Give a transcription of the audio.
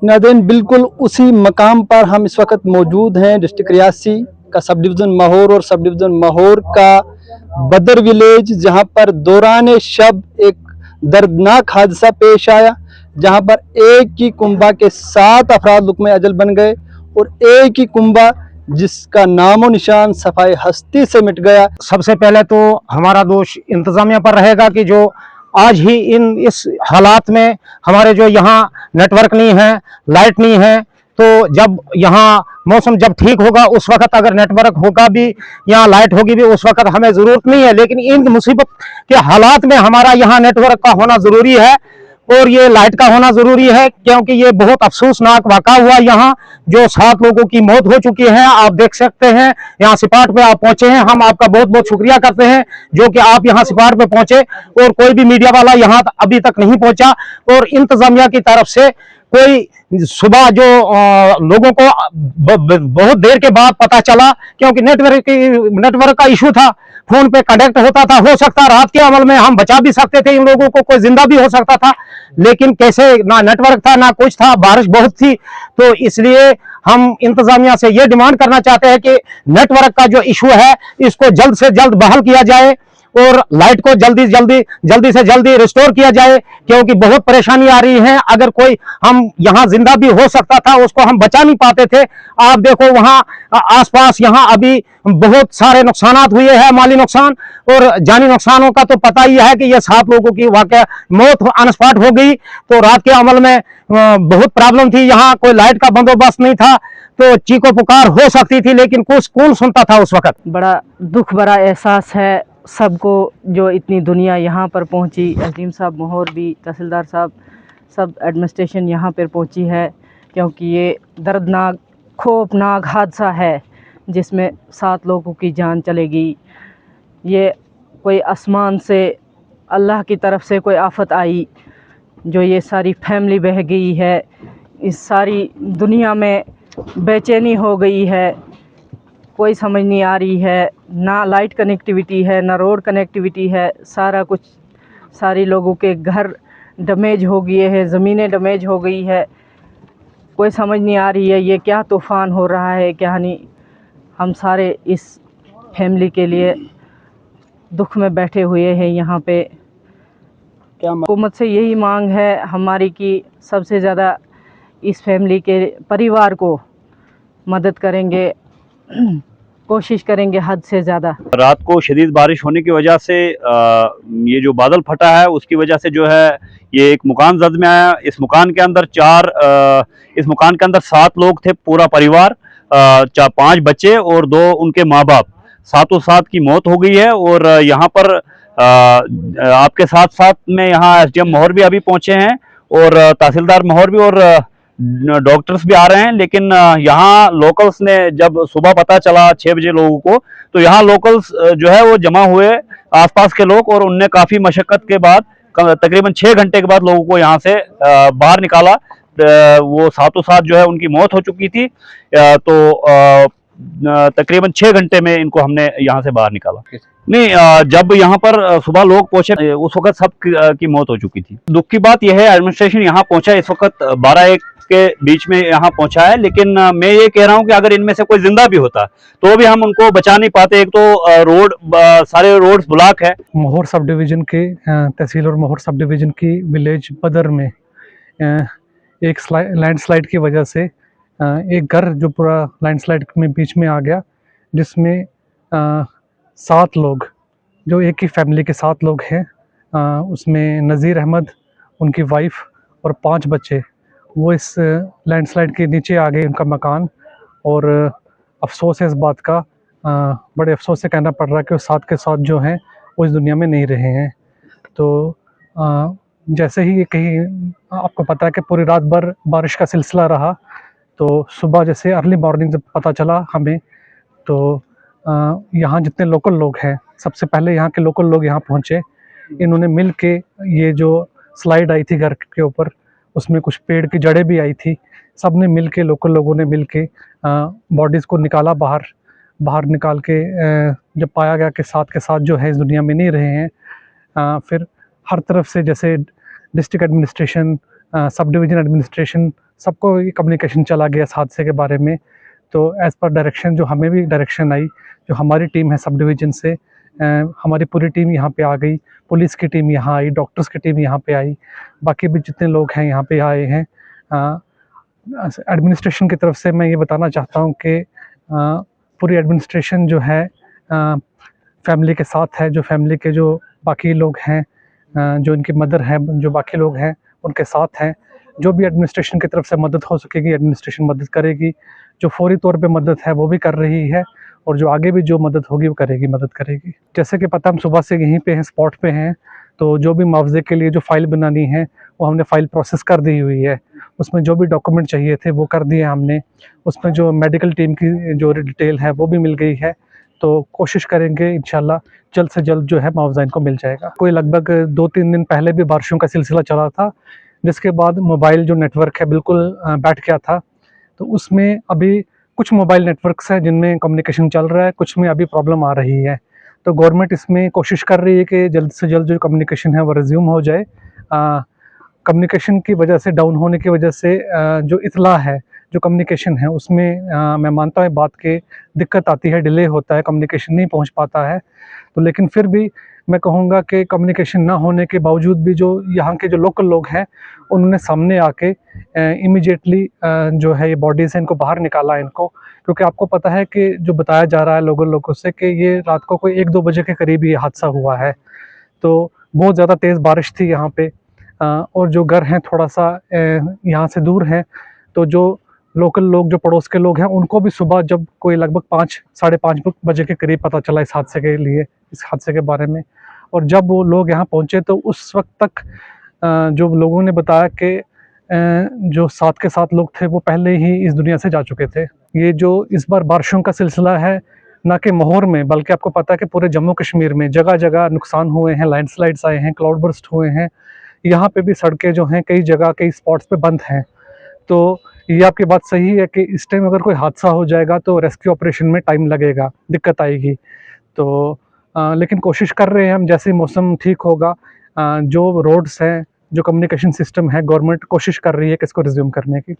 नाज़रीन, बिल्कुल उसी मकाम पर हम इस वक्त मौजूद हैं। डिस्ट्रिक्ट रियासी का सब डिवीज़न महौर और सब डिवीज़न महौर का बदर विलेज, जहां पर दौरान शब एक दर्दनाक हादसा पेश आया, जहां पर एक ही कुंबा के 7 अफराद लुक़्मे अजल बन गए और एक ही कुंबा जिसका नामो निशान सफाई हस्ती से मिट गया। सबसे पहले तो हमारा दोष इंतजामिया पर रहेगा कि जो आज ही इस हालात में हमारे जो यहाँ नेटवर्क नहीं है, लाइट नहीं है, तो जब यहाँ मौसम जब ठीक होगा उस वक्त अगर नेटवर्क होगा भी, यहाँ लाइट होगी भी, उस वक्त हमें ज़रूरत नहीं है। लेकिन इन मुसीबत के हालात में हमारा यहाँ नेटवर्क का होना ज़रूरी है और ये लाइट का होना ज़रूरी है, क्योंकि ये बहुत अफसोसनाक वाक़ा हुआ। यहाँ जो 7 लोगों की मौत हो चुकी है, आप देख सकते हैं। यहाँ सिपाट पे आप पहुंचे हैं, हम आपका बहुत बहुत शुक्रिया करते हैं जो कि आप यहाँ सिपाट पे पहुंचे, और कोई भी मीडिया वाला यहाँ अभी तक नहीं पहुंचा। और इंतजामिया की तरफ से कोई सुबह जो लोगों को बहुत देर के बाद पता चला, क्योंकि नेटवर्क का इशू था, फोन पे कनेक्ट होता था, हो सकता रात के अमल में हम बचा भी सकते थे इन लोगों को, कोई जिंदा भी हो सकता था, लेकिन कैसे, ना नेटवर्क था ना कुछ था, बारिश बहुत थी। तो इसलिए हम इंतजामिया से ये डिमांड करना चाहते हैं कि नेटवर्क का जो इशू है इसको जल्द से जल्द बहाल किया जाए और लाइट को जल्दी से जल्दी रिस्टोर किया जाए, क्योंकि बहुत परेशानी आ रही है। अगर कोई हम यहाँ जिंदा भी हो सकता था, उसको हम बचा नहीं पाते थे। आप देखो वहाँ आसपास यहाँ अभी बहुत सारे नुकसानात हुए हैं, माली नुकसान और जानी नुकसानों का तो पता ही है कि ये 7 लोगों की वाकया मौत ऑन स्पॉट हो गई। तो रात के अमल में बहुत प्रॉब्लम थी, यहाँ कोई लाइट का बंदोबस्त नहीं था, तो चीखो पुकार हो सकती थी, लेकिन कुछ कौन सुनता था उस वक्त। बड़ा दुख भरा एहसास है सबको जो इतनी दुनिया यहाँ पर पहुँची। अजीम साहब महौर भी, तहसीलदार साहब, सब एडमिनिस्ट्रेशन यहाँ पर पहुँची है, क्योंकि ये दर्दनाक खौफनाक हादसा है जिसमें 7 लोगों की जान चलेगी। ये कोई आसमान से अल्लाह की तरफ से कोई आफत आई जो ये सारी फैमिली बह गई है। इस सारी दुनिया में बेचैनी हो गई है, कोई समझ नहीं आ रही है, ना लाइट कनेक्टिविटी है, ना रोड कनेक्टिविटी है, सारा कुछ, सारी लोगों के घर डैमेज हो गए हैं, ज़मीनें डैमेज हो गई है। कोई समझ नहीं आ रही है ये क्या तूफ़ान हो रहा है, क्या नहीं। हम सारे इस फैमिली के लिए दुख में बैठे हुए हैं यहाँ पे। क्या हुकूमत से यही मांग है हमारी कि सबसे ज़्यादा इस फैमिली के परिवार को मदद करेंगे, कोशिश करेंगे हद से ज़्यादा। रात को शदीद बारिश होने की वजह से ये जो बादल फटा है उसकी वजह से जो है ये एक मकान जद में आया। इस मकान के अंदर 7 लोग थे, पूरा परिवार, 5 बच्चे और 2 उनके माँ बाप, 7 की मौत हो गई है। और यहाँ पर आपके साथ साथ में यहाँ एसडीएम महौर भी अभी पहुंचे हैं और तहसीलदार महौर भी, और डॉक्टर्स भी आ रहे हैं। लेकिन यहाँ लोकल्स ने जब सुबह पता चला 6 बजे लोगों को, तो यहाँ लोकल्स जो है वो जमा हुए, आसपास के लोग, और उनने काफ़ी मशक्क़त के बाद तकरीबन 6 घंटे के बाद लोगों को यहाँ से बाहर निकाला। वो 7 जो है उनकी मौत हो चुकी थी, तो तकरीबन 6 घंटे में इनको हमने यहाँ से बाहर निकाला। नहीं, जब यहाँ पर सुबह लोग पहुंचे उस वक्त सब की मौत हो चुकी थी। दुख की बात यह है एडमिनिस्ट्रेशन यहाँ पहुंचा इस वक्त 12-1 के बीच में यहाँ पहुंचा है, लेकिन मैं ये कह रहा हूँ कि अगर इनमें से कोई जिंदा भी होता तो भी हम उनको बचा नहीं पाते। एक तो रोड, सारे रोड्स ब्लॉक है। महौर सब डिवीज़न के तहसील और महौर सब डिवीज़न की विलेज बदर में एक लैंडस्लाइड की वजह से एक घर जो पूरा लैंडस्लाइड में बीच में आ गया, जिसमें 7 लोग, जो एक ही फैमिली के 7 लोग हैं, उसमें नज़ीर अहमद, उनकी वाइफ और 5 बच्चे, वो इस लैंडस्लाइड के नीचे आ गए, उनका मकान। और अफसोस है इस बात का, बड़े अफसोस से कहना पड़ रहा है कि वो 7 के 7 जो हैं वो इस दुनिया में नहीं रहे हैं। तो जैसे ही कहीं, आपको पता है कि पूरी रात भर बारिश का सिलसिला रहा, तो सुबह जैसे अर्ली मॉर्निंग जब पता चला हमें, तो यहाँ जितने लोकल लोग हैं, सबसे पहले यहाँ के लोकल लोग यहाँ पहुँचे। इन्होंने मिल के, ये जो स्लाइड आई थी घर के ऊपर, उसमें कुछ पेड़ की जड़ें भी आई थी, सब ने मिल के, लोकल लोगों ने मिल के बॉडीज़ को निकाला बाहर निकाल के जब पाया गया कि 7 के 7 जो है इस दुनिया में नहीं रहे हैं, फिर हर तरफ से, जैसे district administration, sub division administration, सबको ये कम्युनिकेशन चला गया इस हादसे के बारे में। तो एज़ पर डायरेक्शन जो हमें भी डायरेक्शन आई, जो हमारी टीम है सब डिवीज़न से, हमारी पूरी टीम यहाँ पे आ गई, पुलिस की टीम यहाँ आई, डॉक्टर्स की टीम यहाँ पे आई, बाकी भी जितने लोग हैं यहाँ पे आए हैं। एडमिनिस्ट्रेशन की तरफ से मैं ये बताना चाहता हूँ कि पूरी एडमिनिस्ट्रेशन जो है फैमिली के साथ है, जो फैमिली के जो बाकी लोग हैं, जो इनकी मदर है, जो बाकी लोग हैं उनके साथ हैं। जो भी एडमिनिस्ट्रेशन की तरफ से मदद हो सकेगी एडमिनिस्ट्रेशन मदद करेगी, जो फौरी तौर पे मदद है वो भी कर रही है, और जो आगे भी जो मदद होगी वो करेगी, मदद करेगी। जैसे कि पता हम सुबह से यहीं पे हैं, स्पॉट पे हैं, तो जो भी मुआवजे के लिए जो फ़ाइल बनानी है वो हमने फ़ाइल प्रोसेस कर दी हुई है। उसमें जो भी डॉक्यूमेंट चाहिए थे वो कर दिए हमने। उसमें जो मेडिकल टीम की जो डिटेल है वो भी मिल गई है। तो कोशिश करेंगे इंशाल्लाह जल्द से जल्द जो है मुआवजा इनको मिल जाएगा। कोई लगभग 2-3 दिन पहले भी बारिशों का सिलसिला चला था, जिसके बाद मोबाइल जो नेटवर्क है बिल्कुल बैठ गया था। तो उसमें अभी कुछ मोबाइल नेटवर्क्स हैं जिनमें कम्युनिकेशन चल रहा है, कुछ में अभी प्रॉब्लम आ रही है। तो गवर्नमेंट इसमें कोशिश कर रही है कि जल्द से जल्द जो कम्युनिकेशन है वो रिज्यूम हो जाए। कम्युनिकेशन की वजह से, डाउन होने की वजह से जो इतला है, जो कम्युनिकेशन है उसमें मैं मानता हूँ बात की दिक्कत आती है, डिले होता है, कम्युनिकेशन नहीं पहुँच पाता है। तो लेकिन फिर भी मैं कहूँगा कि कम्युनिकेशन ना होने के बावजूद भी जो यहाँ के जो लोकल लोग हैं उन्होंने सामने आके इमीडिएटली जो है ये बॉडीज़ हैं इनको बाहर निकाला इनको, क्योंकि आपको पता है कि जो बताया जा रहा है लोगों से कि ये रात को कोई 1-2 बजे के करीब ये हादसा हुआ है। तो बहुत ज़्यादा तेज़ बारिश थी यहाँ पे, और जो घर हैं थोड़ा सा यहाँ से दूर हैं, तो जो लोकल लोग, जो पड़ोस के लोग हैं, उनको भी सुबह जब कोई लगभग 5, साढ़े 5 बजे के करीब पता चला इस हादसे के बारे में, और जब वो लोग यहाँ पहुँचे तो उस वक्त तक जो लोगों ने बताया कि जो साथ के साथ लोग थे वो पहले ही इस दुनिया से जा चुके थे। ये जो इस बार बारिशों का सिलसिला है, ना कि माहौर में बल्कि आपको पता है कि पूरे जम्मू कश्मीर में जगह-जगह नुकसान हुए हैं, लैंडस्लाइड्स आए हैं, क्लाउड बर्स्ट हुए हैं। यहाँ पे भी सड़कें जो हैं कई जगह, कई स्पॉट्स पे बंद हैं। तो ये आपकी बात सही है कि इस टाइम अगर कोई हादसा हो जाएगा तो रेस्क्यू ऑपरेशन में टाइम लगेगा, दिक्कत आएगी। तो लेकिन कोशिश कर रहे हैं हम, जैसे ही मौसम ठीक होगा, जो रोड्स हैं, जो कम्युनिकेशन सिस्टम है, गवर्नमेंट कोशिश कर रही है कि इसको रिज्यूम करने की।